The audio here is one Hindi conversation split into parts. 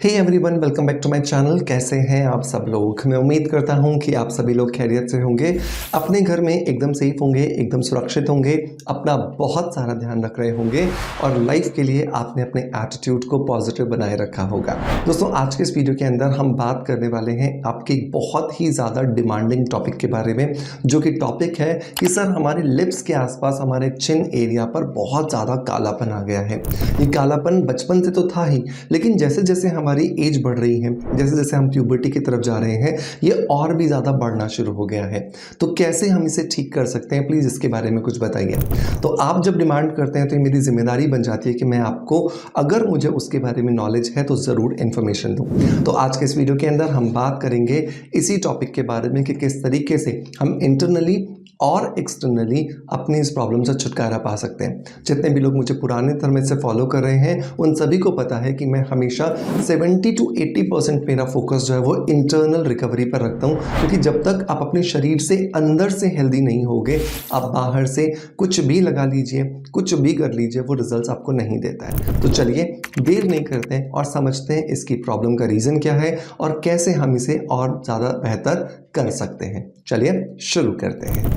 Hey everyone, welcome back to my channel. कैसे हैं आप सब लोग? मैं उम्मीद करता हूं कि आप सभी लोग खैरियत से होंगे, अपने घर में एकदम सेफ होंगे, एकदम सुरक्षित होंगे, अपना बहुत सारा ध्यान रख रहे होंगे और लाइफ के लिए आपने अपने एटीट्यूड को पॉजिटिव बनाए रखा होगा। दोस्तों, आज के इस वीडियो के अंदर हम बात करने वाले हैं आपके बहुत ही ज़्यादा डिमांडिंग टॉपिक के बारे में, जो कि टॉपिक है कि सर हमारे लिप्स के आसपास, हमारे चिन एरिया पर बहुत ज़्यादा कालापन आ गया है। ये कालापन बचपन से तो था ही, लेकिन जैसे जैसे हमारी एज बढ़ रही है, जैसे जैसे हम प्यूबर्टी की तरफ जा रहे हैं, ये और भी ज़्यादा बढ़ना शुरू हो गया है। तो कैसे हम इसे ठीक कर सकते हैं, प्लीज़ इसके बारे में कुछ बताइए। तो आप जब डिमांड करते हैं तो ये मेरी जिम्मेदारी बन जाती है कि मैं आपको, अगर मुझे उसके बारे में नॉलेज है तो ज़रूर इन्फॉर्मेशन दूँ। तो आज के इस वीडियो के अंदर हम बात करेंगे इसी टॉपिक के बारे में कि किस तरीके से हम इंटरनली और एक्सटर्नली अपनी इस प्रॉब्लम से छुटकारा पा सकते हैं। जितने भी लोग मुझे पुराने तरह से फॉलो कर रहे हैं, उन सभी को पता है कि मैं हमेशा 70 to 80% मेरा फोकस जो है वो इंटरनल रिकवरी पर रखता हूँ, क्योंकि जब तक आप अपने शरीर से अंदर से हेल्दी नहीं होगे, आप बाहर से कुछ भी लगा लीजिए, कुछ भी कर लीजिए, वो रिजल्ट्स आपको नहीं देता है। तो चलिए देर नहीं करते हैं और समझते हैं इसकी प्रॉब्लम का रीज़न क्या है और कैसे हम इसे और ज़्यादा बेहतर कर सकते हैं। चलिए शुरू करते हैं।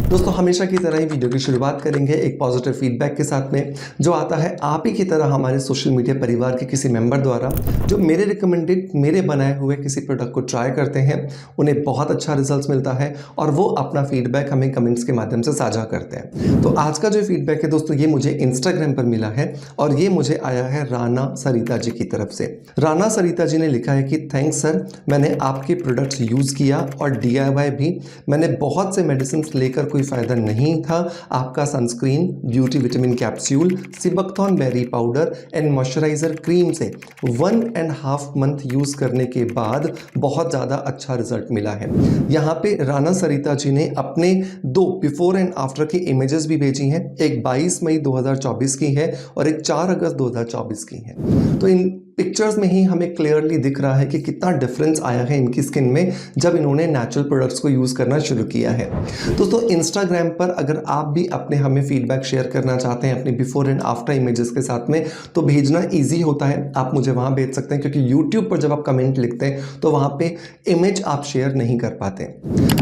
दोस्तों, हमेशा की तरह ही वीडियो की शुरुआत करेंगे एक पॉजिटिव फीडबैक के साथ में, जो आता है आप ही की तरह हमारे सोशल मीडिया परिवार के किसी मेंबर द्वारा, जो मेरे रिकमेंडेड, मेरे बनाए हुए किसी प्रोडक्ट को ट्राई करते हैं, उन्हें बहुत अच्छा रिजल्ट्स मिलता है और वो अपना फीडबैक हमें कमेंट्स के माध्यम से साझा करते हैं। तो आज का जो फीडबैक है दोस्तों, ये मुझे इंस्टाग्राम पर मिला है और ये मुझे आया है राना सरिता जी की तरफ से। राना सरिता जी ने लिखा है कि थैंक्स सर, मैंने आपके प्रोडक्ट्स यूज़ किया और DIY भी। मैंने बहुत से मेडिसिन लेकर कोई फ़ायदा नहीं था। आपका sunscreen, beauty vitamin capsule, sea buckthorn berry powder and moisturiser cream से 1.5 मंथ यूज़ करने के बाद बहुत ज़्यादा अच्छा रिजल्ट मिला है। यहाँ पे राना सरिता जी ने अपने 2 बिफोर एंड आफ्टर की इमेजेस भी भेजी हैं। एक 22 मई 2024 की है और एक 4 अगस्त 2024 की है। तो इन पिक्चर्स में ही हमें क्लियरली दिख रहा है कि कितना डिफरेंस आया है इनकी स्किन में जब इन्होंने नेचुरल प्रोडक्ट्स को यूज़ करना शुरू किया है। दोस्तों, इंस्टाग्राम पर अगर आप भी अपने हमें फीडबैक शेयर करना चाहते हैं अपनी बिफोर एंड आफ्टर इमेजेस के साथ में, तो भेजना ईजी होता है। आप मुझे वहाँ भेज सकते हैं, क्योंकि यूट्यूब पर जब आप कमेंट लिखते हैं तो वहाँ पे इमेज आप शेयर नहीं कर पाते।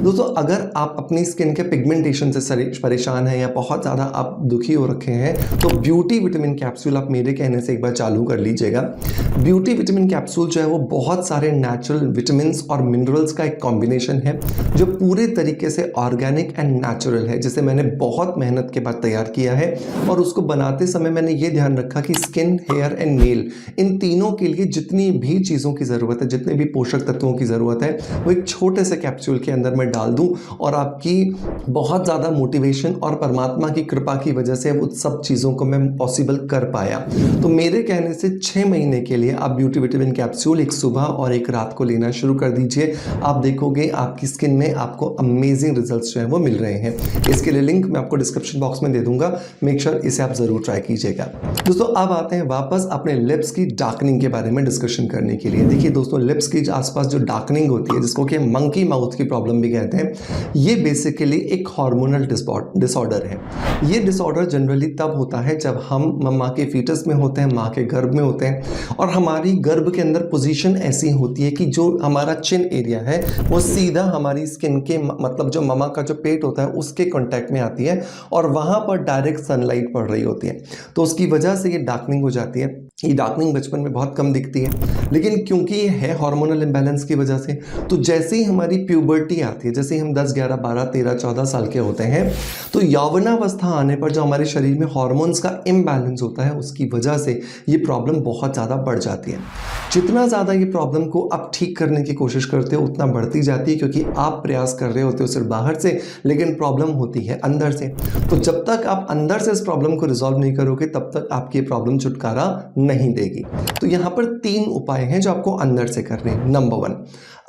दोस्तों, अगर आप अपनी स्किन के पिगमेंटेशन से परेशान हैं या बहुत ज़्यादा आप दुखी हो रखे हैं, तो ब्यूटी विटामिन कैप्सूल आप मेरे कहने से एक बार चालू कर लीजिएगा। ब्यूटी विटामिन कैप्सूल जो है वो बहुत सारे नेचुरल विटामिन और मिनरल्स का एक कॉम्बिनेशन है, जो पूरे तरीके से ऑर्गेनिक एंड नेचुरल है, जिसे मैंने बहुत मेहनत के बाद तैयार किया है। और उसको बनाते समय मैंने ये ध्यान रखा कि स्किन, हेयर एंड नेल, इन तीनों के लिए जितनी भी चीज़ों की ज़रूरत है, जितने भी पोषक तत्वों की ज़रूरत है, वो एक छोटे से कैप्सूल के अंदर मैं डाल दूँ और आपकी बहुत ज़्यादा मोटिवेशन और परमात्मा की कृपा की वजह से उन सब चीज़ों को मैं पॉसिबल कर पाया। तो मेरे कहने से 6 महीने के लिए आप ब्यूटी विटामिन कैप्सूल एक सुबह और एक रात को लेना शुरू कर दीजिए। आप देखोगे आपकी स्किन में आपको अमेजिंग रिजल्ट्स जो है वो मिल रहे हैं। इसके लिए लिंक मैं आपको डिस्क्रिप्शन बॉक्स में दे दूंगा, मेक श्योर इसे आप ज़रूर ट्राई कीजिएगा। दोस्तों, अब आते हैं वापस अपने लिप्स की डार्कनिंग के बारे में डिस्कशन करने के लिए। देखिए दोस्तों, लिप्स की आसपास जो डार्कनिंग होती है, जिसको कि मंकी माउथ की प्रॉब्लम भी कहते हैं, ये बेसिकली एक हार्मोनल डिसऑर्डर है। ये डिसऑर्डर जनरली तब होता है जब हम मम्मा के फीटस में होते हैं, माँ के गर्भ में होते हैं, और हमारी गर्भ के अंदर पोजीशन ऐसी होती है कि जो हमारा चिन एरिया है वो सीधा हमारी स्किन के, मतलब जो मम्मा का जो पेट होता है उसके कांटेक्ट में आती है और वहाँ पर डायरेक्ट सनलाइट पड़ रही होती है। तो उसकी वजह से ये डार्कनिंग हो जाती है। ये डार्कनिंग बचपन में बहुत कम दिखती है, लेकिन क्योंकि ये है हार्मोनल इम्बैलेंस की वजह से, तो जैसे ही हमारी प्यूबर्टी आती है, जैसे ही हम 10, 11, 12, 13, 14 साल के होते हैं, तो यौवनावस्था आने पर जो हमारे शरीर में हार्मोन्स का इम्बैलेंस होता है, उसकी वजह से ये प्रॉब्लम बहुत ज़्यादा बढ़ जाती है। जितना ज़्यादा ये प्रॉब्लम को आप ठीक करने की कोशिश करते हो, उतना बढ़ती जाती है, क्योंकि आप प्रयास कर रहे होते हो सिर्फ बाहर से, लेकिन प्रॉब्लम होती है अंदर से। तो जब तक आप अंदर से इस प्रॉब्लम को रिजॉल्व नहीं करोगे, तब तक आपकी प्रॉब्लम छुटकारा नहीं देगी। तो यहाँ पर 3 उपाय हैं जो आपको अंदर से करने हैं। नंबर 1,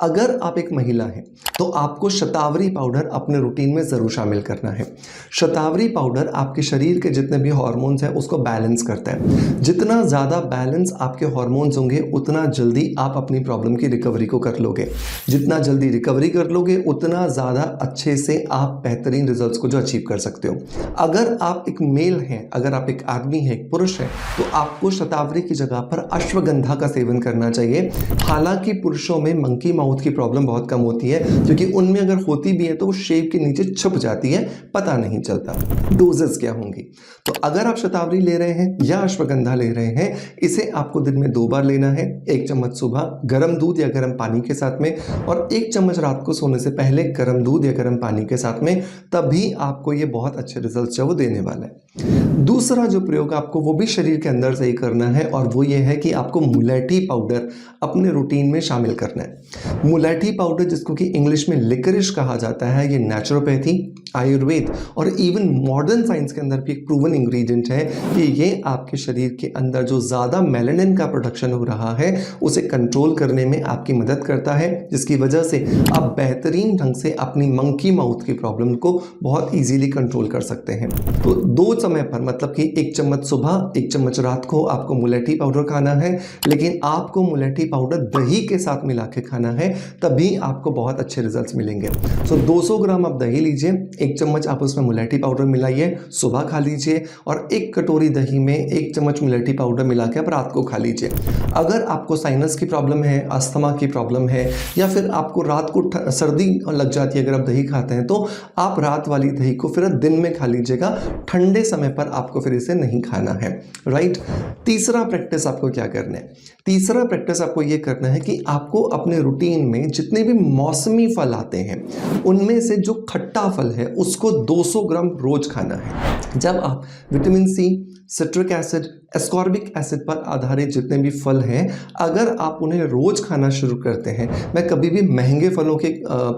अगर आप एक महिला हैं तो आपको शतावरी पाउडर अपने रूटीन में ज़रूर शामिल करना है। शतावरी पाउडर आपके शरीर के जितने भी हार्मोन्स हैं उसको बैलेंस करता है। जितना ज़्यादा बैलेंस आपके हार्मोन्स होंगे उतना जल्दी आप अपनी प्रॉब्लम की रिकवरी को कर लोगे। जितना जल्दी रिकवरी कर लोगे उतना ज़्यादा अच्छे से आप बेहतरीन रिजल्ट्स को जो अचीव कर सकते हो। अगर आप एक मेल हैं, अगर आप एक आदमी हैं, एक पुरुष हैं, तो आपको शतावरी की जगह पर अश्वगंधा का सेवन करना चाहिए। हालांकि पुरुषों में मंकी माउथ की प्रॉब्लम बहुत कम होती है, क्योंकि उनमें अगर होती भी है तो वो शेव के नीचे छुप जाती है, पता नहीं चलता। डोजेस क्या होंगी? तो अगर आप शतावरी ले रहे हैं या अश्वगंधा ले रहे हैं, इसे आपको दिन में 2 बार लेना है। 1 चम्मच सुबह गर्म दूध या गर्म पानी के साथ में, और 1 चम्मच रात को सोने से पहले गर्म दूध या गर्म पानी के साथ में। तभी आपको ये बहुत अच्छे रिजल्ट जो वो देने वाला है। दूसरा जो प्रयोग आपको वो भी शरीर के अंदर से ही करना है, और वो ये है कि आपको मुलेठी पाउडर अपने रूटीन में शामिल करना है। मुलेठी पाउडर, जिसको कि इंग्लिश में लिकरिश कहा जाता है, ये नेचुरोपैथी, आयुर्वेद और इवन मॉडर्न साइंस के अंदर भी एक प्रूवन इंग्रेडिएंट है कि ये आपके शरीर के अंदर जो ज़्यादा मेलानिन का प्रोडक्शन हो रहा है उसे कंट्रोल करने में आपकी मदद करता है, जिसकी वजह से आप बेहतरीन ढंग से अपनी मंकी माउथ की प्रॉब्लम को बहुत ईजीली कंट्रोल कर सकते हैं। तो 2 समय पर, मतलब कि 1 चम्मच सुबह, 1 चम्मच रात को आपको मुलेठी पाउडर खाना है, लेकिन आपको मुलेठी पाउडर दही के साथ मिला के खाना है, तभी आपको बहुत अच्छे रिजल्ट्स मिलेंगे। सो 200 ग्राम आप दही लीजिए, 1 चम्मच आप उसमें मुलेठी पाउडर मिलाइए, सुबह खा लीजिए, और 1 कटोरी दही में 1 चम्मच मुलेठी पाउडर मिला के आप रात को खा लीजिए। अगर आपको साइनस की प्रॉब्लम है, अस्थमा की प्रॉब्लम है, या फिर आपको रात को सर्दी लग जाती है अगर आप दही खाते हैं, तो आप रात वाली दही को फिर दिन में खा लीजिएगा। ठंडे समय पर आपको फिर इसे नहीं खाना है, राइट। तीसरा प्रैक्टिस आपको क्या करना है? तीसरा प्रैक्टिस आपको ये करना है कि आपको अपने रूटीन में जितने भी मौसमी फल आते हैं उनमें से जो खट्टा फल है उसको 200 ग्राम रोज खाना है। जब आप vitamin C, citric acid, ascorbic acid पर आधारित जितने भी फल हैं, अगर आप उन्हें रोज खाना शुरू करते हैं, मैं कभी भी महंगे फलों के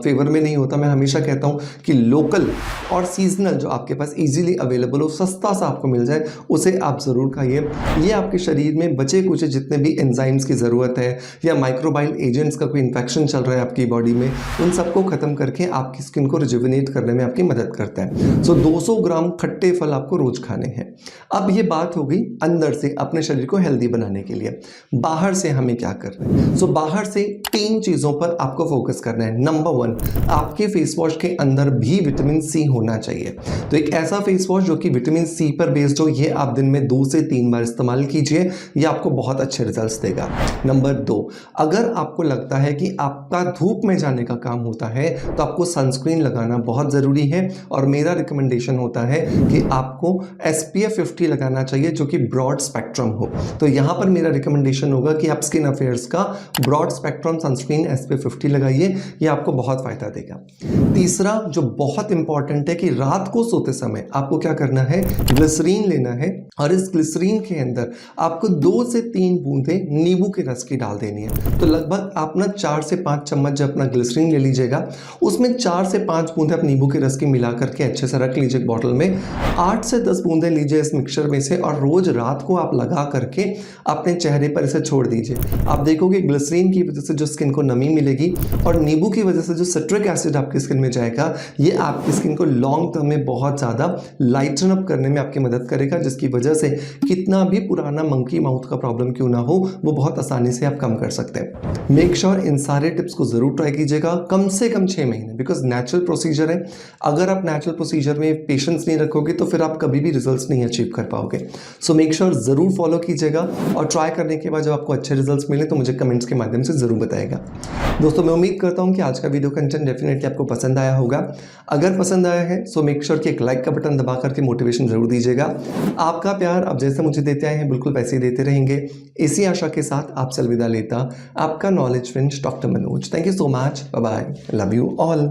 फेवर में नहीं होता। मैं हमेशा कहता हूं कि लोकल और सीजनल जो आपके पास इजीली अवेलेबल हो, सस्ता सा आपको मिल जाए, उसे आप ज़रूर खाइए। ये आपके शरीर में बचे कुचे जितने भी एंजाइम्स की ज़रूरत है या माइक्रोबाइल एजेंट्स का कोई इन्फेक्शन चल रहा है आपकी बॉडी में, उन सबको ख़त्म करके आपकी स्किन को रिजुविनेट करने में आपकी मदद करता है। सो 200 ग्राम खट्टे फल आपको रोज खाने हैं। अब ये बात हो गई अंदर से अपने शरीर को हेल्दी बनाने के लिए। बाहर से हमें क्या करना है? सो बाहर से 3 चीज़ों पर आपको फोकस करना है। नंबर 1, आपके फेस वॉश के अंदर भी विटामिन सी होना चाहिए। तो एक ऐसा फेस वॉश जो कि विटामिन सी पर बेस्ड हो, ये आप दिन में 2 से 3 बार इस्तेमाल कीजिए, ये आपको बहुत अच्छे रिजल्ट्स देगा। नंबर 2, अगर आपको लगता है कि आपका धूप में जाने का काम होता है तो आपको सनस्क्रीन लगाना बहुत ज़रूरी है, और मेरा रिकमेंडेशन होता है कि आपको SPF 50 लगाना चाहिए जो कि ब्रॉड स्पेक्ट्रम हो। तो यहाँ पर मेरा रिकमेंडेशन होगा कि आप स्किन अफेयर्स का ब्रॉड स्पेक्ट्रम सनस्क्रीन SPF 50 लगाइए, ये आपको बहुत फायदा देगा। तीसरा जो बहुत इंपॉर्टेंट है कि रात को सोते समय आपको क्या करना है? ग्लिसरीन लेना है, और इस ग्लिसरीन के अंदर आपको 2 से 3 बूंदे नींबू के रस की डाल देनी है। तो लगभग आप ना 4 से 5 चम्मच जब अपना ग्लिसरीन ले लीजिएगा, उसमें 4 से 5 बूंदे आप नींबू के रस की मिला करके अच्छे से रख लीजिए बॉटल में। 8 से 10 बूंदे लीजिए इस मिक्सचर में से, और रोज रात को आप लगा करके अपने चेहरे पर इसे छोड़ दीजिए। आप देखोगे ग्लिसरीन की वजह से जो स्किन को नमी मिलेगी, और नींबू की वजह से जो सिट्रिक एसिड आपकी स्किन में जाएगा, ये आपकी स्किन को लॉन्ग टर्म में बहुत ज़्यादा लाइटन अप करने में आपकी मदद करेगा, जिसकी वजह से कितना भी पुराना मंकी माउथ का प्रॉब्लम क्यों ना हो, वो बहुत आसानी से आप कम कर सकते हैं। मेक श्योर इन सारे टिप्स को जरूर ट्राई कीजिएगा, कम से कम 6 महीने, बिकॉज नेचुरल प्रोसीजर है। अगर आप नेचुरल प्रोसीजर में पेशेंस नहीं रखोगे तो फिर आप कभी भी रिजल्ट्स नहीं अचीव कर पाओगे। सो मेक श्योर जरूर फॉलो कीजिएगा, और ट्राई करने के बाद जब आपको अच्छे रिजल्ट्स मिले तो मुझे कमेंट्स के माध्यम से जरूर बताएगा। दोस्तों, मैं उम्मीद करता हूं कि आज का वीडियो कंटेंट डेफिनेटली आपको पसंद आया होगा। अगर पसंद आया है सो मेक श्योर कि एक लाइक का बटन दबा करके मोटिवेशन जरूर दीजिएगा। आपका प्यार आप जैसे मुझे देते आए हैं बिल्कुल वैसे ही देते रहेंगे, इसी आशा के साथ आपसे अलविदा लेता आपका knowledge friend doctor Manoj. Thank you so much, bye bye, love you all.